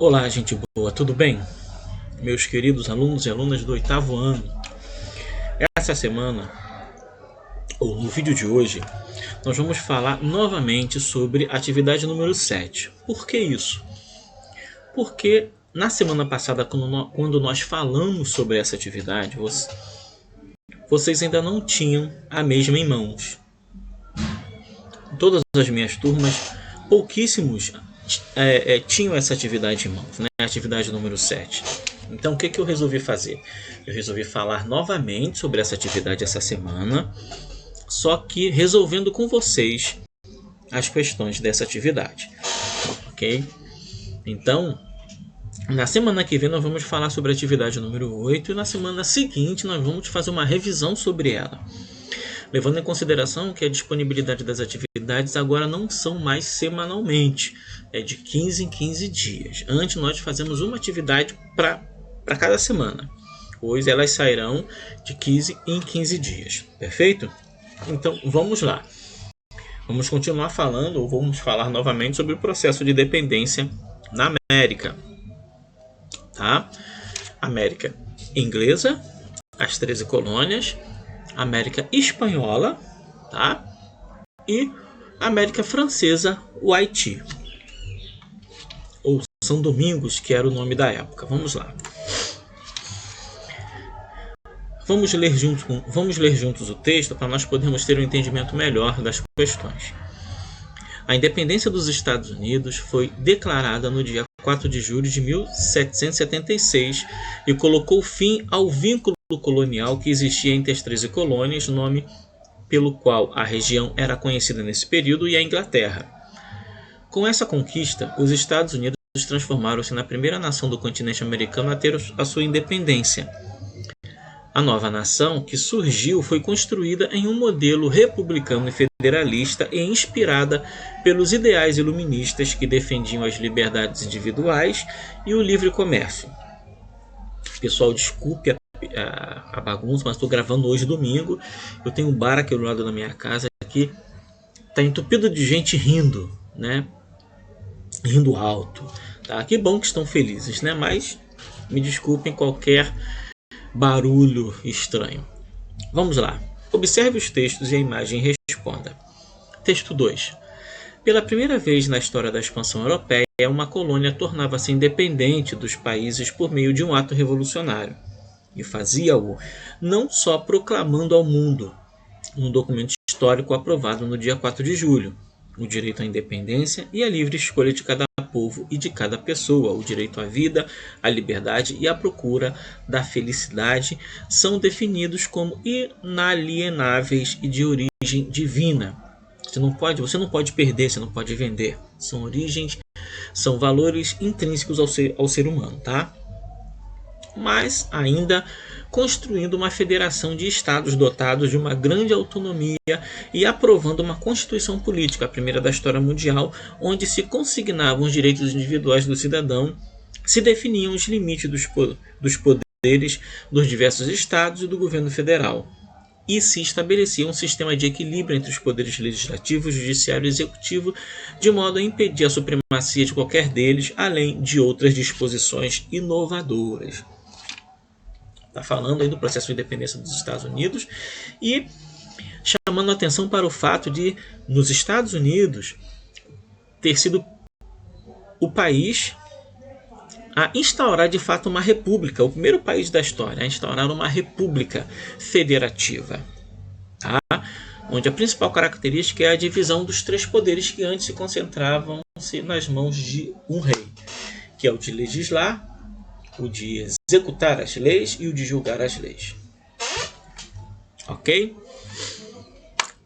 Olá, gente boa, tudo bem? Meus queridos alunos e alunas do oitavo ano. Essa semana, ou no vídeo de hoje, nós vamos falar novamente sobre atividade número 7. Por que isso? Porque na semana passada, quando nós falamos sobre essa atividade, vocês ainda não tinham a mesma em mãos. Em todas as minhas turmas, pouquíssimos tinham essa atividade em mãos, né? Atividade número 7. Então, o que eu resolvi fazer? Eu resolvi falar novamente sobre essa atividade essa semana, só que resolvendo com vocês as questões dessa atividade, ok? Então, na semana que vem nós vamos falar sobre a atividade número 8 e na semana seguinte nós vamos fazer uma revisão sobre ela. Levando em consideração que a disponibilidade das atividades agora não são mais semanalmente, é de 15 em 15 dias. Antes nós fazemos uma atividade para cada semana. Hoje elas sairão de 15 em 15 dias, perfeito? Então vamos lá. Vamos continuar falando, ou vamos falar novamente sobre o processo de dependência na América. Tá? América inglesa, as 13 colônias, América espanhola, tá? E América francesa, o Haiti. Ou São Domingos, que era o nome da época. Vamos lá. Vamos ler juntos o texto para nós podermos ter um entendimento melhor das questões. A independência dos Estados Unidos foi declarada no dia 4 de julho de 1776 e colocou fim ao vínculo colonial que existia entre as 13 colônias, nome pelo qual a região era conhecida nesse período, e a Inglaterra. Com essa conquista, os Estados Unidos transformaram-se na primeira nação do continente americano a ter a sua independência. A nova nação que surgiu foi construída em um modelo republicano e federalista e inspirada pelos ideais iluministas que defendiam as liberdades individuais e o livre comércio. Pessoal, desculpe a bagunça, mas estou gravando hoje domingo. Eu tenho um bar aqui do lado da minha casa que está entupido de gente rindo, né? Rindo alto. Tá? Que bom que estão felizes, né? Mas me desculpem qualquer barulho estranho. Vamos lá. Observe os textos e a imagem e responda. Texto 2. Pela primeira vez na história da expansão europeia, uma colônia tornava-se independente dos países por meio de um ato revolucionário. E fazia-o não só proclamando ao mundo, um documento histórico aprovado no dia 4 de julho, o direito à independência e à livre escolha de cada povo e de cada pessoa, o direito à vida, à liberdade e à procura da felicidade, são definidos como inalienáveis e de origem divina. Você não pode perder, você não pode vender. São valores intrínsecos ao ser humano, tá? Mas ainda construindo uma federação de estados dotados de uma grande autonomia e aprovando uma constituição política, a primeira da história mundial, onde se consignavam os direitos individuais do cidadão, se definiam os limites dos poderes dos diversos estados e do governo federal, e se estabelecia um sistema de equilíbrio entre os poderes legislativo, judiciário e executivo, de modo a impedir a supremacia de qualquer deles, além de outras disposições inovadoras. Está falando aí do processo de independência dos Estados Unidos e chamando a atenção para o fato de, nos Estados Unidos, ter sido o país a instaurar de fato uma república, o primeiro país da história a instaurar uma república federativa, tá? Onde a principal característica é a divisão dos três poderes que antes se concentravam-se nas mãos de um rei, que é o de legislar, o de executar as leis e o de julgar as leis. Ok?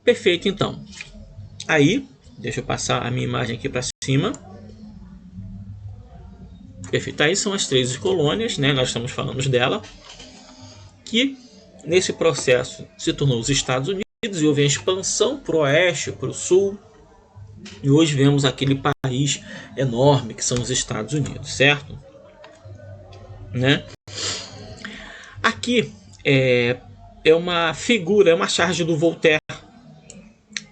Perfeito, então. Aí, deixa eu passar a minha imagem aqui para cima. Perfeito. Aí são as 13 colônias, né? Nós estamos falando dela, que nesse processo se tornou os Estados Unidos e houve a expansão para o oeste, para o sul. E hoje vemos aquele país enorme que são os Estados Unidos, certo? Né? Aqui é uma figura, é uma charge do Voltaire,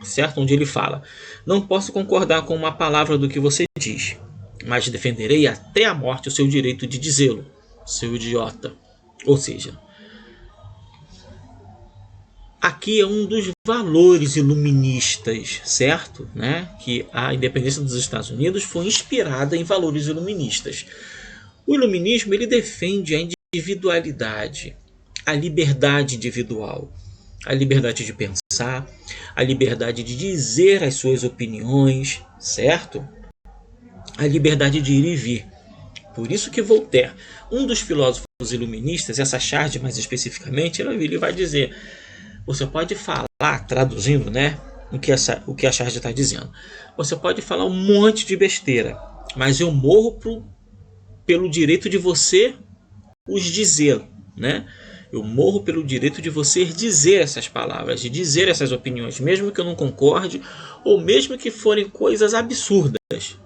certo? Onde ele fala: não posso concordar com uma palavra do que você diz. mas defenderei até a morte o seu direito de dizê-lo, seu idiota. Ou seja, aqui é um dos valores iluministas, certo? Né? Que a independência dos Estados Unidos foi inspirada em valores iluministas. O iluminismo ele defende a individualidade, a liberdade individual, a liberdade de pensar, a liberdade de dizer as suas opiniões, certo? A liberdade de ir e vir. Por isso que Voltaire, um dos filósofos iluministas, essa charge mais especificamente, ele vai dizer: você pode falar, traduzindo, né, o que a charge está dizendo, você pode falar um monte de besteira, mas eu morro pelo direito de você os dizer, né? Eu morro pelo direito de você dizer essas palavras, de dizer essas opiniões, mesmo que eu não concorde, ou mesmo que forem coisas absurdas,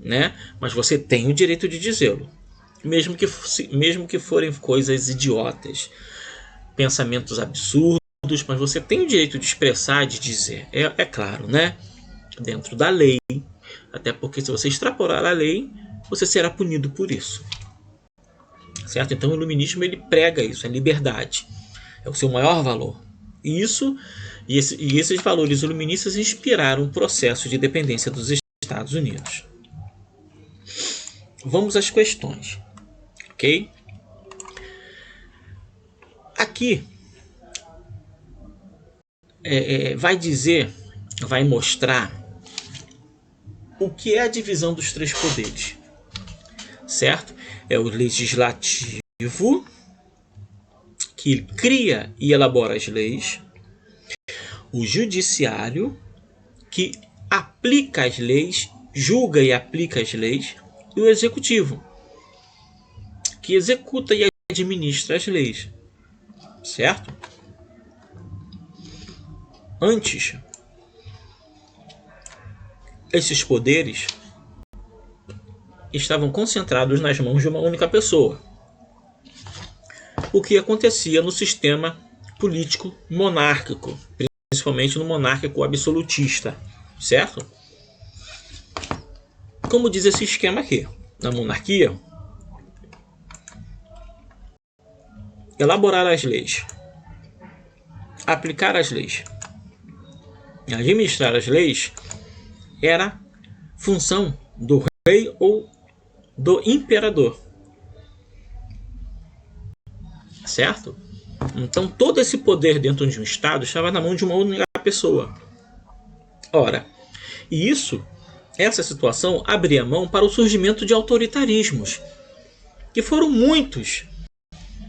né? Mas você tem o direito de dizê-lo, mesmo que forem coisas idiotas, pensamentos absurdos, mas você tem o direito de expressar, de dizer. É claro, né? Dentro da lei, até porque se você extrapolar a lei, você será punido por isso. Certo? Então o iluminismo ele prega isso, a liberdade. É o seu maior valor. E esses valores iluministas inspiraram o processo de independência dos Estados Unidos. Vamos às questões. Ok? Aqui vai mostrar o que é a divisão dos três poderes. Certo? É o legislativo, que cria e elabora as leis, o judiciário, que aplica as leis, julga e aplica as leis, e o executivo, que executa e administra as leis. Certo? Antes, esses poderes estavam concentrados nas mãos de uma única pessoa. O que acontecia no sistema político monárquico, principalmente no monárquico absolutista, certo? Como diz esse esquema aqui, na monarquia, elaborar as leis, aplicar as leis, administrar as leis era função do rei ou do imperador, certo? Então todo esse poder dentro de um estado estava na mão de uma única pessoa. Ora, e essa situação abria mão para o surgimento de autoritarismos, que foram muitos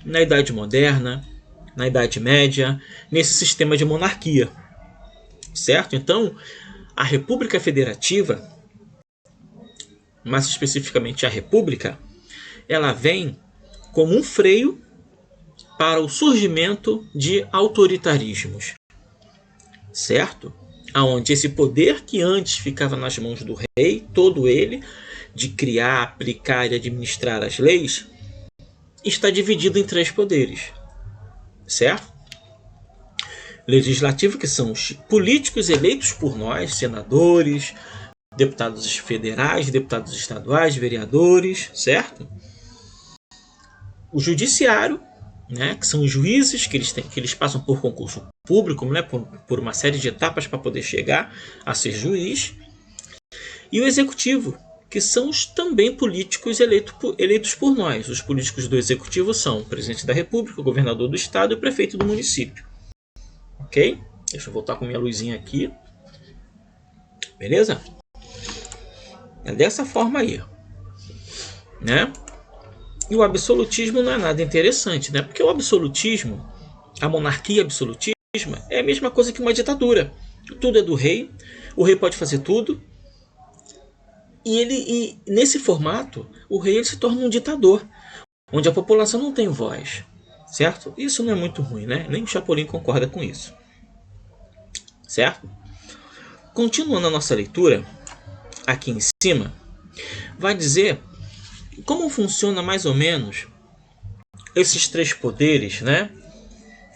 na Idade Moderna, na Idade Média, nesse sistema de monarquia, certo? Então, a República Federativa, mais especificamente a República, ela vem como um freio para o surgimento de autoritarismos, certo? Aonde esse poder que antes ficava nas mãos do rei, todo ele, de criar, aplicar e administrar as leis, está dividido em três poderes, certo? Legislativo, que são os políticos eleitos por nós, senadores, deputados federais, deputados estaduais, vereadores, certo? O judiciário, né, que são os juízes que eles passam por concurso público, né, por uma série de etapas para poder chegar a ser juiz. E o executivo, que são os também políticos eleitos por nós. Os políticos do executivo são o presidente da república, o governador do estado e o prefeito do município. Ok? Deixa eu voltar com minha luzinha aqui. Beleza? É dessa forma aí, né? E o absolutismo não é nada interessante, né? Porque o absolutismo, a monarquia absolutista, é a mesma coisa que uma ditadura. Tudo é do rei, o rei pode fazer tudo. E nesse formato, o rei ele se torna um ditador, onde a população não tem voz, certo? Isso não é muito ruim, né? Nem o Chapolin concorda com isso, certo? Continuando a nossa leitura, aqui em cima, vai dizer como funciona mais ou menos esses três poderes, né?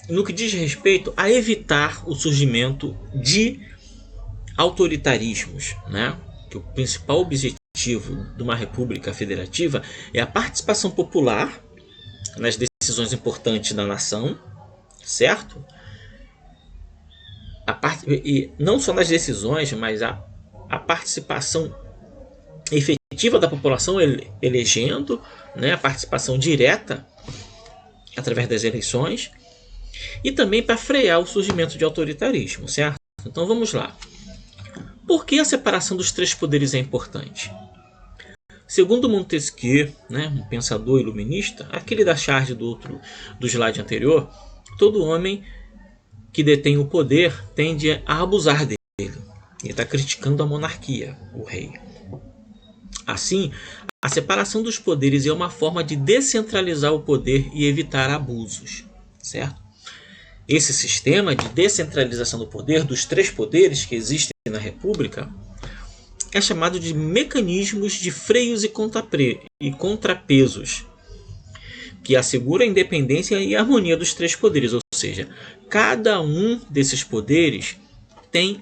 No que diz respeito a evitar o surgimento de autoritarismos, né? Que o principal objetivo objetivo de uma república federativa é a participação popular nas decisões importantes da nação, certo? E não só nas decisões, mas a participação efetiva da população elegendo, né, a participação direta através das eleições, e também para frear o surgimento de autoritarismo, certo? Então vamos lá. Por que a separação dos três poderes é importante? Segundo Montesquieu, né, um pensador iluminista, aquele da charge do slide anterior, todo homem que detém o poder tende a abusar dele. Ele está criticando a monarquia, o rei. Assim, a separação dos poderes é uma forma de descentralizar o poder e evitar abusos, certo? Esse sistema de descentralização do poder, dos três poderes que existem na República, é chamado de mecanismos de freios e contrapesos, que assegura a independência e a harmonia dos três poderes, ou seja, cada um desses poderes tem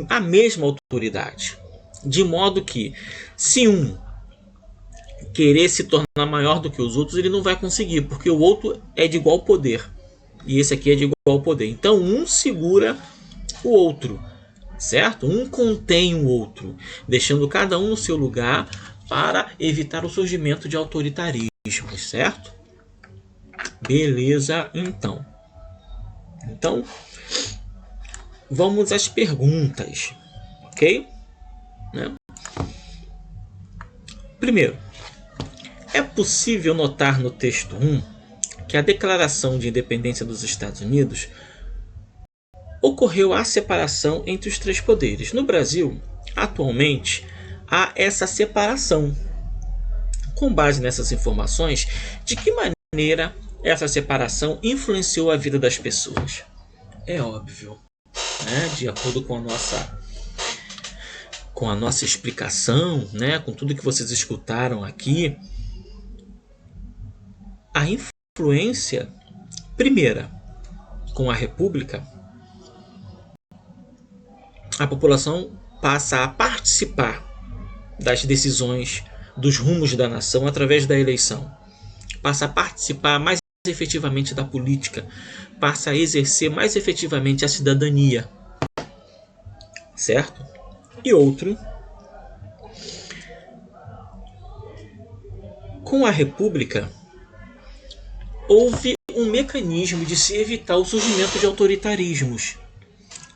a mesma autoridade, de modo que se um querer se tornar maior do que os outros, ele não vai conseguir, porque o outro é de igual poder e esse aqui é de igual poder. Então um segura o outro, certo? Um contém o outro, deixando cada um no seu lugar para evitar o surgimento de autoritarismos, certo? Beleza, então. Então, vamos às perguntas, ok? Né? Primeiro, é possível notar no texto 1 que a Declaração de Independência dos Estados Unidos ocorreu a separação entre os três poderes. No Brasil, atualmente, há essa separação. Com base nessas informações, de que maneira essa separação influenciou a vida das pessoas? É óbvio, né? De acordo com a nossa explicação, né? Com tudo que vocês escutaram aqui, a influência primeira com a República, a população passa a participar das decisões, dos rumos da nação através da eleição, passa a participar mais efetivamente da política, passa a exercer mais efetivamente a cidadania, certo? E outro, com a República houve um mecanismo de se evitar o surgimento de autoritarismos,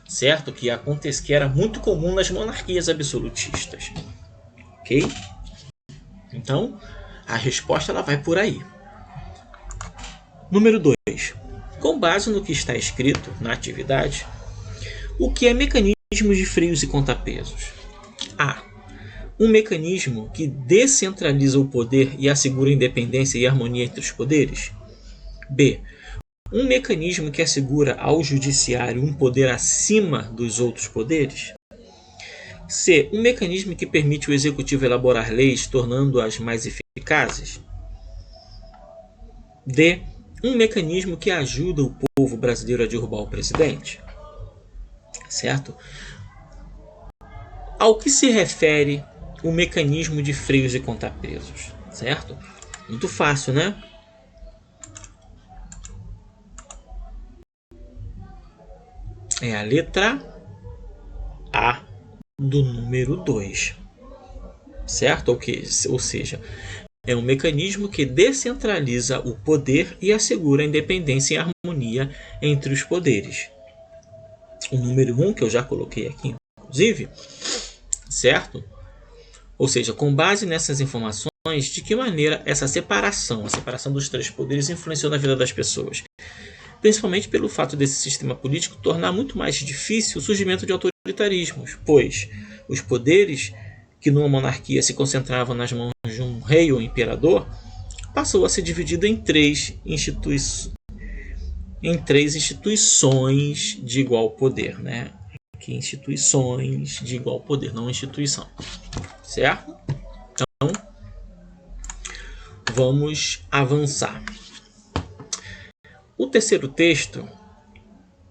certo? Que era muito comum nas monarquias absolutistas, ok? Então, a resposta ela vai por aí. Número 2. Com base no que está escrito na atividade, o que é mecanismo de freios e contrapesos? A. Um mecanismo que descentraliza o poder e assegura a independência e harmonia entre os poderes. B. Um mecanismo que assegura ao judiciário um poder acima dos outros poderes. C. Um mecanismo que permite o executivo elaborar leis, tornando-as mais eficazes. D. Um mecanismo que ajuda o povo brasileiro a derrubar o presidente. Certo? Ao que se refere o mecanismo de freios e contrapesos? Certo? Muito fácil, né? É a letra A do número 2. Certo? Ou seja, é um mecanismo que descentraliza o poder e assegura a independência e a harmonia entre os poderes. O número 1, que eu já coloquei aqui, inclusive, certo? Ou seja, com base nessas informações, de que maneira essa separação, a separação dos três poderes, influenciou na vida das pessoas? Principalmente pelo fato desse sistema político tornar muito mais difícil o surgimento de autoritarismos, pois os poderes que numa monarquia se concentravam nas mãos de um rei ou imperador, passou a ser dividido em três instituições de igual poder, né? Aqui, instituições de igual poder, não instituição, certo? Então, vamos avançar. O terceiro texto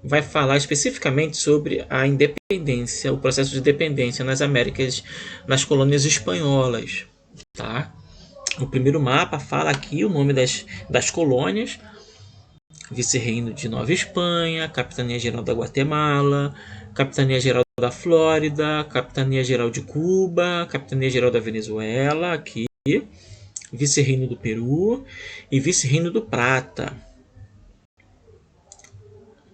vai falar especificamente sobre a independência, o processo de independência nas Américas, nas colônias espanholas, tá? O primeiro mapa fala aqui o nome das colônias: Vice-Reino de Nova Espanha, Capitania-Geral da Guatemala, Capitania-Geral da Flórida, Capitania-Geral de Cuba, Capitania-Geral da Venezuela, aqui, Vice-Reino do Peru e Vice-Reino do Prata.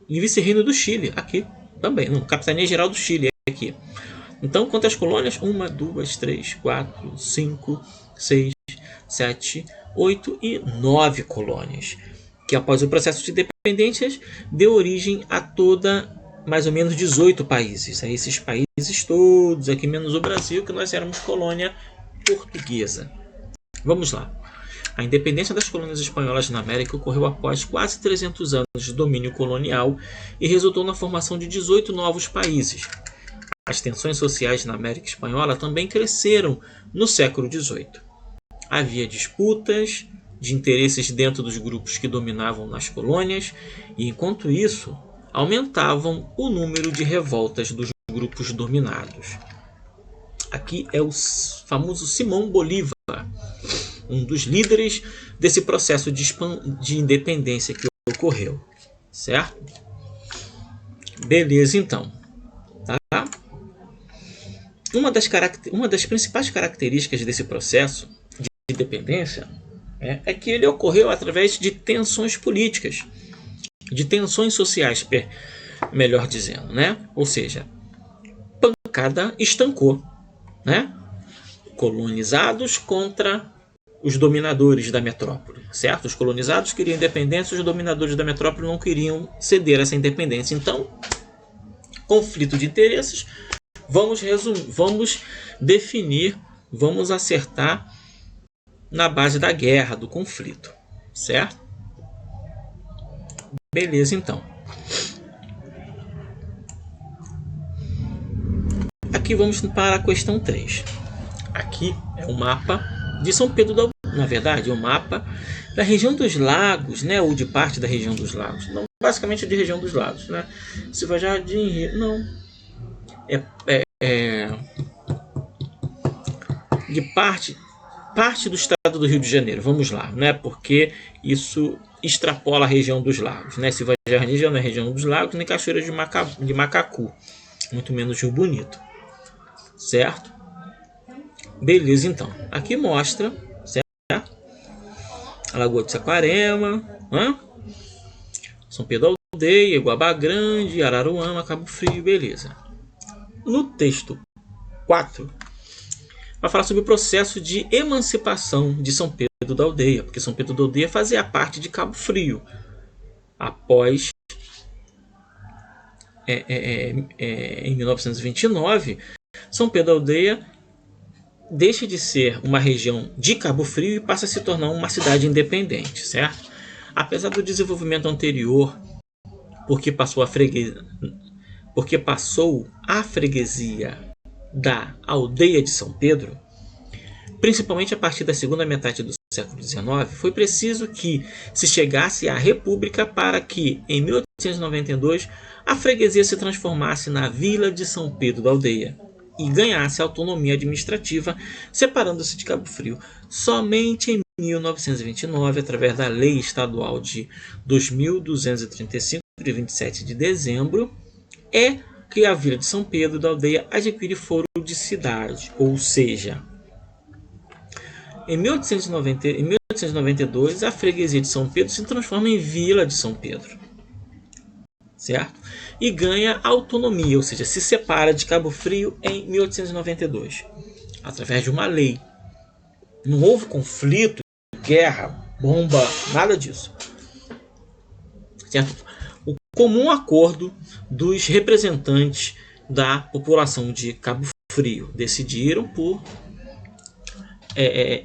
E Vice-Reino do Chile, aqui também. Não, Capitania-Geral do Chile, aqui. Então, quantas colônias? 1, 2, 3, 4, 5, 6, 7, 8 e 9 colônias. Que após o processo de independência deu origem a toda mais ou menos 18 países. A esses países todos, aqui menos o Brasil, que nós éramos colônia portuguesa. Vamos lá. A independência das colônias espanholas na América ocorreu após quase 300 anos de domínio colonial e resultou na formação de 18 novos países. As tensões sociais na América Espanhola também cresceram no século XVIII. Havia disputas de interesses dentro dos grupos que dominavam nas colônias e, enquanto isso, aumentavam o número de revoltas dos grupos dominados. Aqui é o famoso Simão Bolívar, um dos líderes desse processo de independência que ocorreu, certo? Beleza, então. Tá? Uma das principais características desse processo de independência é que ele ocorreu através de tensões políticas, de tensões sociais, melhor dizendo, né? Ou seja, pancada estancou, né? Colonizados contra os dominadores da metrópole, certo? Os colonizados queriam independência, os dominadores da metrópole não queriam ceder essa independência. Então, conflito de interesses, vamos definir, vamos acertar na base da guerra, do conflito, certo? Beleza, então. Aqui vamos para a questão 3. Aqui é o mapa de São Pedro da Aldeia. Na verdade, é o mapa da região dos lagos, né? Ou de parte da região dos lagos. Não, basicamente de região dos lagos, né? Silva Jardim, não. De parte do estado do Rio de Janeiro. Vamos lá, né? Porque isso extrapola a região dos lagos, né? Silva Jardim já não é região dos lagos, nem Cachoeira de Macacu. Muito menos Rio Bonito. Certo? Beleza, então. Aqui mostra, certo? A Lagoa de Saquarema, São Pedro da Aldeia, Iguaba Grande, Araruama, Cabo Frio, beleza. No texto 4, vai falar sobre o processo de emancipação de São Pedro da Aldeia, porque São Pedro da Aldeia fazia parte de Cabo Frio. Após, em 1929, São Pedro da Aldeia deixa de ser uma região de Cabo Frio e passa a se tornar uma cidade independente, certo? Apesar do desenvolvimento anterior, porque passou a freguesia da aldeia de São Pedro, principalmente a partir da segunda metade do século XIX, foi preciso que se chegasse à República para que, em 1892, a freguesia se transformasse na Vila de São Pedro da Aldeia e ganhasse autonomia administrativa, separando-se de Cabo Frio. Somente em 1929, através da Lei Estadual de 2.235, de 27 de dezembro, é que a Vila de São Pedro da Aldeia adquire foro de cidade, ou seja, em 1892, a freguesia de São Pedro se transforma em Vila de São Pedro, certo? E ganha autonomia, ou seja, se separa de Cabo Frio em 1892, através de uma lei. Não houve conflito, guerra, bomba, nada disso, certo? O comum acordo dos representantes da população de Cabo Frio decidiram por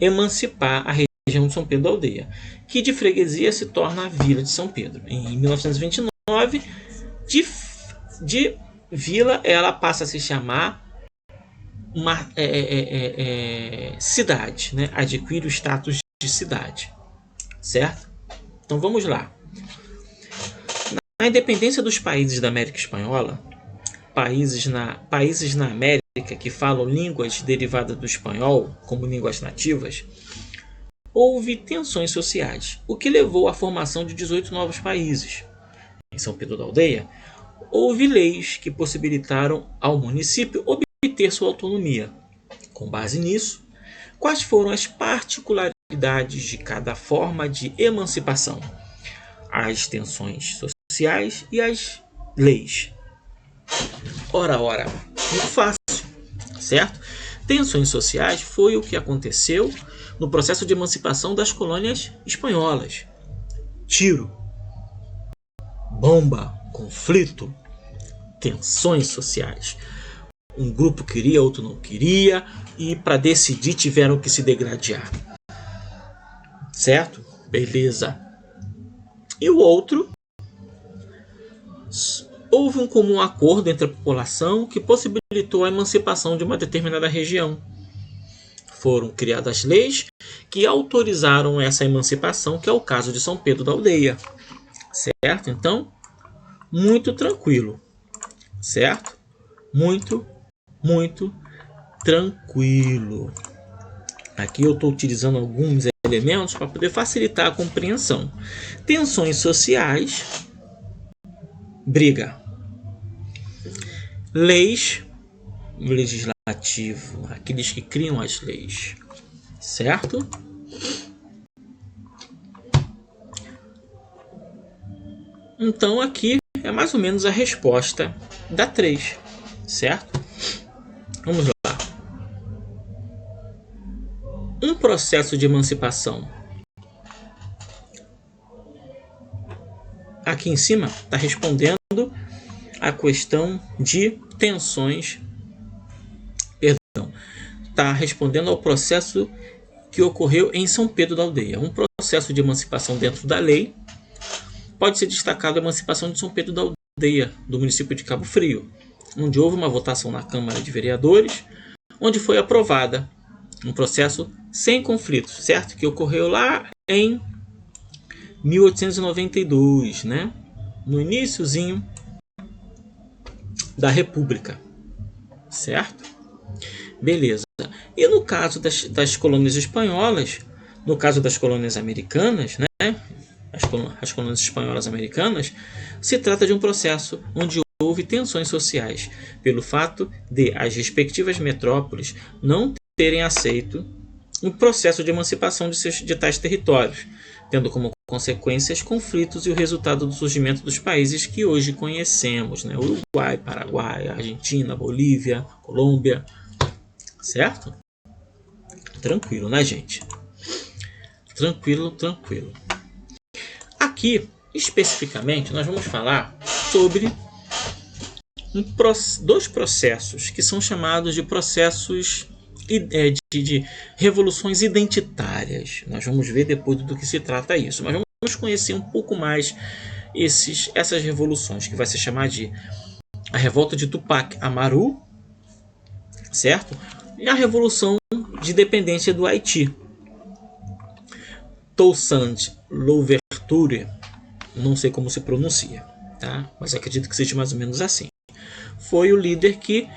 emancipar a região de São Pedro da Aldeia, que de freguesia se torna a Vila de São Pedro. Em 1929, de vila ela passa a se chamar uma cidade, né? Adquire o status de cidade, certo? Então vamos lá. Na independência dos países da América Espanhola, países na América que falam línguas derivadas do espanhol como línguas nativas, houve tensões sociais, o que levou à formação de 18 novos países. Em São Pedro da Aldeia, houve leis que possibilitaram ao município obter sua autonomia. Com base nisso, quais foram as particularidades de cada forma de emancipação, as tensões sociais e as leis? Ora, muito fácil, certo? Tensões sociais foi o que aconteceu no processo de emancipação das colônias espanholas. Tiro, bomba, conflito, tensões sociais. Um grupo queria, outro não queria, e para decidir tiveram que se degladiar. Certo? Beleza. E o outro, houve um comum acordo entre a população que possibilitou a emancipação de uma determinada região. Foram criadas leis que autorizaram essa emancipação, que é o caso de São Pedro da Aldeia. Certo? Então, muito tranquilo. Certo? Muito tranquilo. Aqui eu estou utilizando alguns elementos para poder facilitar a compreensão. Tensões sociais, briga. Leis, legislativo, aqueles que criam as leis. Certo? Então aqui é mais ou menos a resposta da 3. Certo? Vamos lá. Um processo de emancipação. Aqui em cima está respondendo a questão de tensões. Perdão. Está respondendo ao processo que ocorreu em São Pedro da Aldeia. Um processo de emancipação dentro da lei. Pode ser destacado a emancipação de São Pedro da Aldeia, do município de Cabo Frio, onde houve uma votação na Câmara de Vereadores, onde foi aprovada um processo sem conflitos, certo? Que ocorreu lá em 1892, né? No iniciozinho da República, certo? Beleza. E no caso das colônias espanholas, no caso das colônias americanas, né? As colônias espanholas americanas, se trata de um processo onde houve tensões sociais, pelo fato de as respectivas metrópoles não terem aceito o processo de emancipação de tais territórios, tendo como consequências conflitos e o resultado do surgimento dos países que hoje conhecemos, né? Uruguai, Paraguai, Argentina, Bolívia, Colômbia, certo? Tranquilo, né, gente? Tranquilo. Aqui, especificamente, nós vamos falar sobre dois processos que são chamados de processos de revoluções identitárias. Nós vamos ver depois do que se trata isso, mas vamos conhecer um pouco mais essas revoluções, que vai se chamar de a revolta de Tupac Amaru, certo? E a revolução de independência do Haiti. Toussaint Louverture, não sei como se pronuncia, tá? Mas acredito que seja mais ou menos assim. Foi o líder que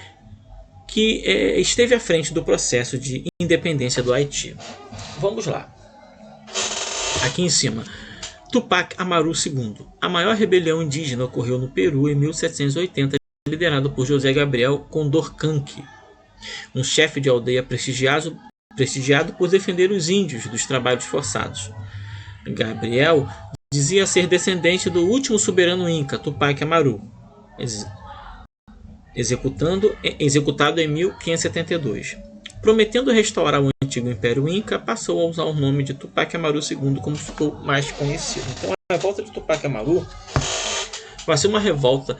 esteve à frente do processo de independência do Haiti. Vamos lá. Aqui em cima, Tupac Amaru II. A maior rebelião indígena ocorreu no Peru em 1780, liderado por José Gabriel Condorcanqui, um chefe de aldeia prestigiado por defender os índios dos trabalhos forçados. Gabriel dizia ser descendente do último soberano inca, Tupac Amaru, executado em 1572. Prometendo restaurar o antigo Império Inca, passou a usar o nome de Tupac Amaru II, como ficou mais conhecido. Então, a revolta de Tupac Amaru vai ser uma revolta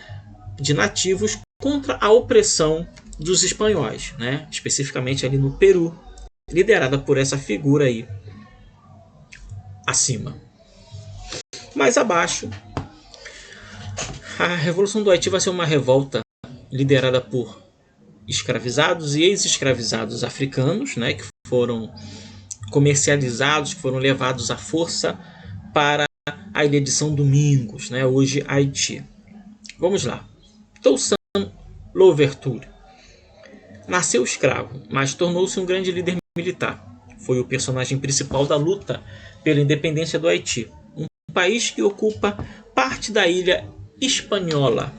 de nativos contra a opressão dos espanhóis, né? Especificamente ali no Peru, liderada por essa figura aí acima. Mais abaixo, a Revolução do Haiti vai ser uma revolta liderada por escravizados e ex-escravizados africanos, né, que foram comercializados, que foram levados à força para a ilha de São Domingos, né, hoje Haiti. Vamos lá. Toussaint Louverture nasceu escravo, mas tornou-se um grande líder militar. Foi o personagem principal da luta pela independência do Haiti, um país que ocupa parte da ilha espanhola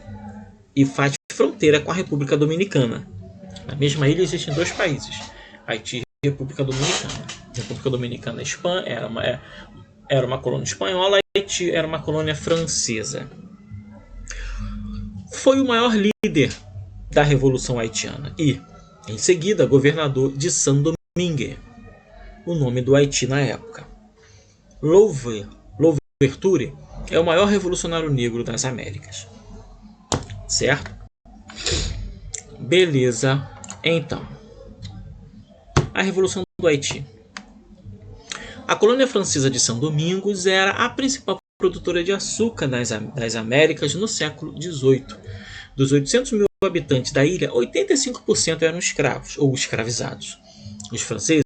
e faz fronteira com a República Dominicana. Na mesma ilha existem dois países, Haiti e República Dominicana. A República Dominicana era uma colônia espanhola, Haiti era uma colônia francesa. Foi o maior líder da Revolução Haitiana e, em seguida, governador de Saint-Domingue, o nome do Haiti na época. Louverture é o maior revolucionário negro das Américas. Certo? Beleza. Então, a Revolução do Haiti. A colônia francesa de São Domingos era a principal produtora de açúcar das Américas no século XVIII. Dos 800 mil habitantes da ilha, 85% eram escravos ou escravizados. Os franceses,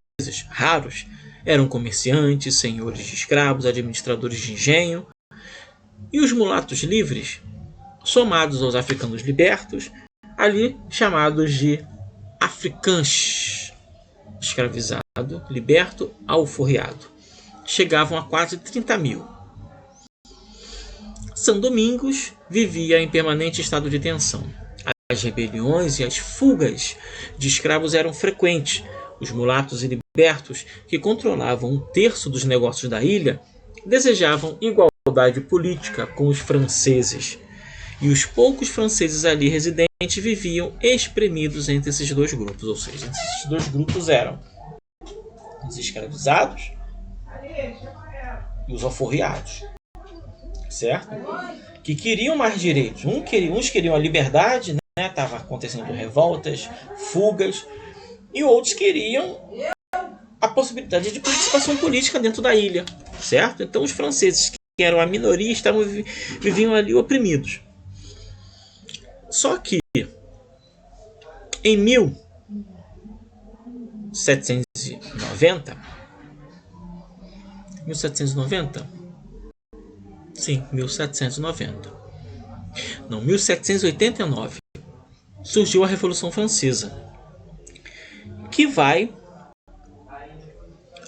raros, eram comerciantes, senhores de escravos, administradores de engenho, e os mulatos livres, somados aos africanos libertos, ali chamados de africans, escravizado, liberto, alforriado, chegavam a quase 30 mil. São Domingos vivia em permanente estado de tensão. As rebeliões e as fugas de escravos eram frequentes. Os mulatos e libertos, que controlavam um terço dos negócios da ilha, desejavam igualdade política com os franceses. E os poucos franceses ali residentes viviam espremidos entre esses dois grupos. Ou seja, esses dois grupos eram os escravizados e os alforriados. Certo? Que queriam mais direitos. Uns queriam a liberdade, né? Tava acontecendo revoltas, fugas, e outros queriam a possibilidade de participação política dentro da ilha, certo? Então os franceses, que eram a minoria, viviam ali oprimidos. Só que em 1790, sim, 1790. Não, 1789 surgiu a Revolução Francesa, que vai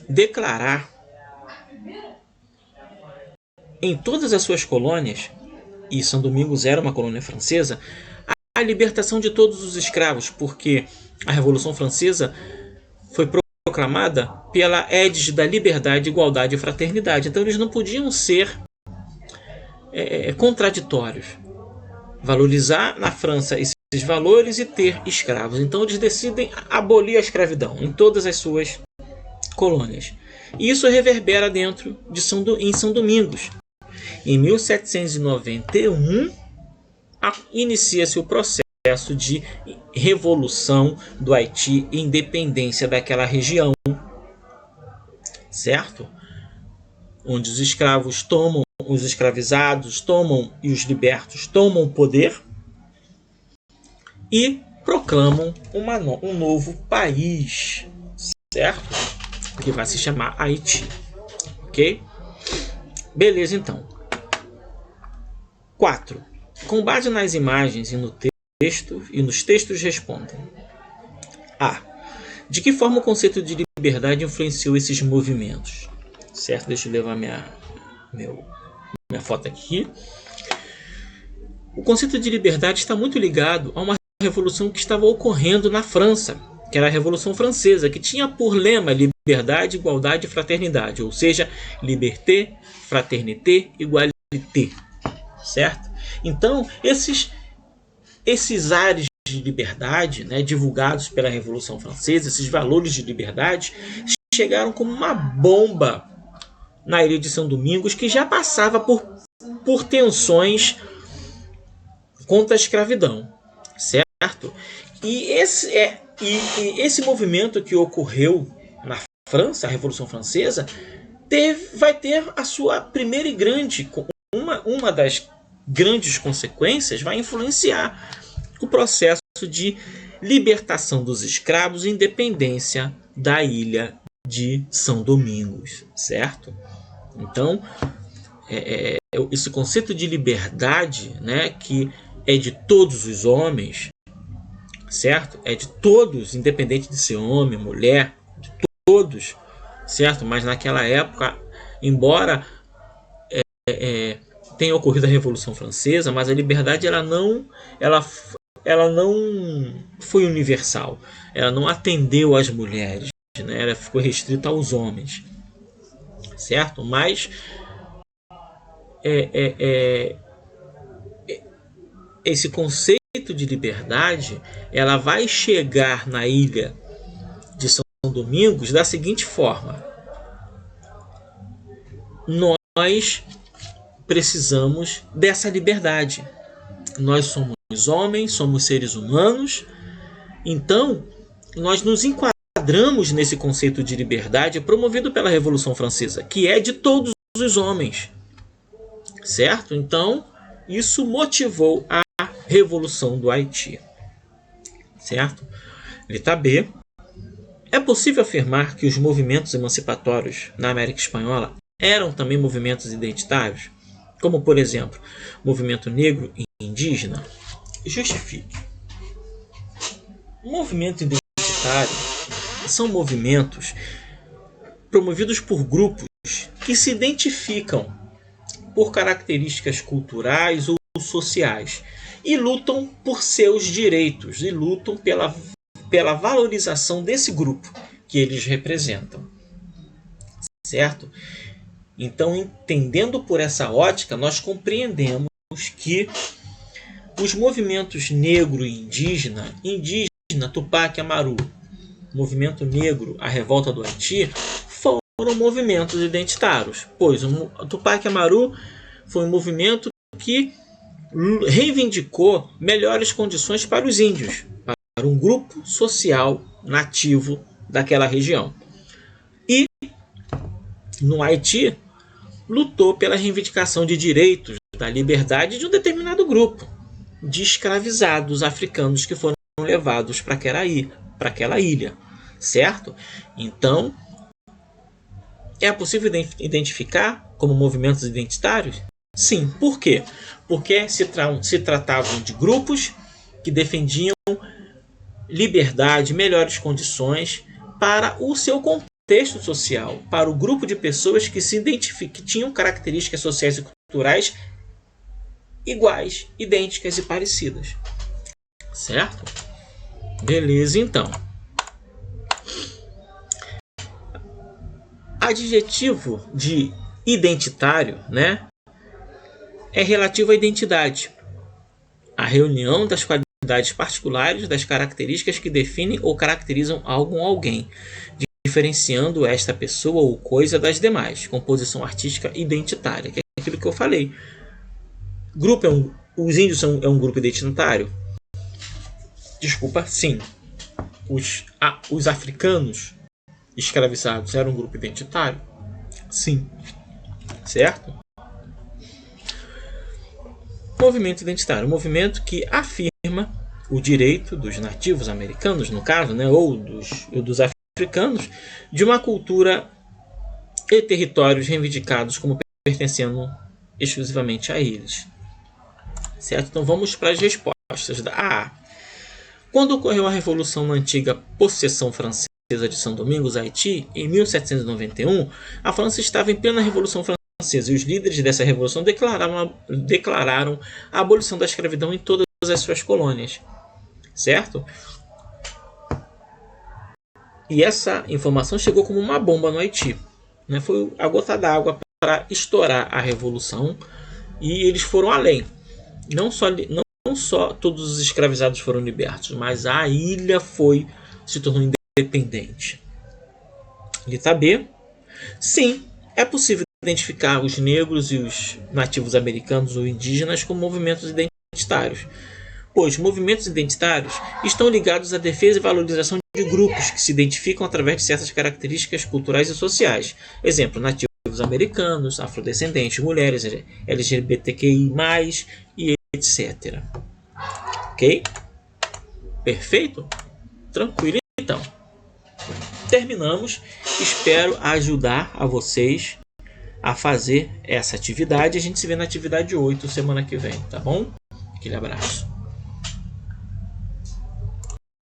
declarar em todas as suas colônias, e São Domingos era uma colônia francesa, a libertação de todos os escravos, porque a Revolução Francesa foi proclamada pela égide da liberdade, igualdade e fraternidade. Então eles não podiam ser contraditórios. Valorizar na França esses valores e ter escravos. Então eles decidem abolir a escravidão em todas as suas colônias. E isso reverbera dentro de em São Domingos. Em 1791, inicia-se o processo de revolução do Haiti e independência daquela região, certo? Onde os escravos tomam, os escravizados tomam e os libertos tomam o poder e proclamam um novo país, certo? Que vai se chamar Haiti, ok? Beleza, então. 4. Com base nas imagens e no texto e nos textos respondem. A. De que forma o conceito de liberdade influenciou esses movimentos? Certo? Deixa eu levar minha foto aqui. O conceito de liberdade está muito ligado a uma revolução que estava ocorrendo na França, que era a Revolução Francesa, que tinha por lema liberdade, igualdade e fraternidade, ou seja, liberté, fraternité, igualité, certo? Então, esses ares de liberdade, né, divulgados pela Revolução Francesa, esses valores de liberdade, chegaram como uma bomba na ilha de São Domingos, que já passava por tensões contra a escravidão, certo? E esse movimento que ocorreu na França, a Revolução Francesa, vai ter a sua primeira e grande, uma das grandes consequências, vai influenciar o processo de libertação dos escravos e independência da ilha de São Domingos, certo? Então, esse conceito de liberdade, né, que é de todos os homens, certo? É de todos, independente de ser homem, mulher, de todos, certo? Mas naquela época, embora tenha ocorrido a Revolução Francesa, mas a liberdade ela não foi universal, ela não atendeu às mulheres, né? Ela ficou restrita aos homens, certo? Mas esse conceito de liberdade, ela vai chegar na ilha de São Domingos da seguinte forma: nós precisamos dessa liberdade. Nós somos homens, somos seres humanos, então nós nos enquadramos nesse conceito de liberdade promovido pela Revolução Francesa, que é de todos os homens, certo? Então isso motivou a Revolução do Haiti, certo? Letra B. É possível afirmar que os movimentos emancipatórios na América Espanhola eram também movimentos identitários, como, por exemplo, o movimento negro e indígena? Justifique. O movimento identitário são movimentos promovidos por grupos que se identificam por características culturais ou sociais e lutam por seus direitos e lutam pela valorização desse grupo que eles representam, certo? Então, entendendo por essa ótica, nós compreendemos que os movimentos negro e indígena, Tupac Amaru, movimento negro, a revolta do Haiti, foram movimentos identitários, pois o Tupac Amaru foi um movimento que reivindicou melhores condições para os índios, para um grupo social nativo daquela região. E no Haiti, lutou pela reivindicação de direitos, da liberdade de um determinado grupo de escravizados africanos que foram levados para aquela ilha, certo? Então, é possível identificar como movimentos identitários? Sim. Por quê? Porque se tratavam de grupos que defendiam liberdade, melhores condições para o seu contexto social, para o grupo de pessoas que que tinham características sociais e culturais iguais, idênticas e parecidas. Certo? Beleza, então. Adjetivo de identitário, né, é relativo à identidade, a reunião das qualidades particulares das características que definem ou caracterizam algo ou alguém, diferenciando esta pessoa ou coisa das demais. Composição artística identitária, que é aquilo que eu falei. Os índios são um grupo identitário? Desculpa, sim. Os africanos escravizados eram um grupo identitário? Sim. Certo? Movimento identitário, um movimento que afirma o direito dos nativos americanos, no caso, né, ou dos africanos, de uma cultura e territórios reivindicados como pertencendo exclusivamente a eles. Certo? Então vamos para as respostas da A. Quando ocorreu a Revolução na antiga possessão francesa de São Domingos, Haiti, em 1791, a França estava em plena Revolução Francesa e os líderes dessa revolução declararam a abolição da escravidão em todas as suas colônias. Certo? E essa informação chegou como uma bomba no Haiti, né? Foi a gota d'água para estourar a revolução e eles foram além. Não só todos os escravizados foram libertos, mas a ilha se tornou independente. Letra B. Sim, é possível identificar os negros e os nativos americanos ou indígenas como movimentos identitários, pois movimentos identitários estão ligados à defesa e valorização de grupos que se identificam através de certas características culturais e sociais. Exemplo, nativos americanos, afrodescendentes, mulheres, LGBTQI+, e etc. Ok? Perfeito? Tranquilo, então. Terminamos. Espero ajudar a vocês a fazer essa atividade. A gente se vê na atividade 8 semana que vem, tá bom? Aquele abraço.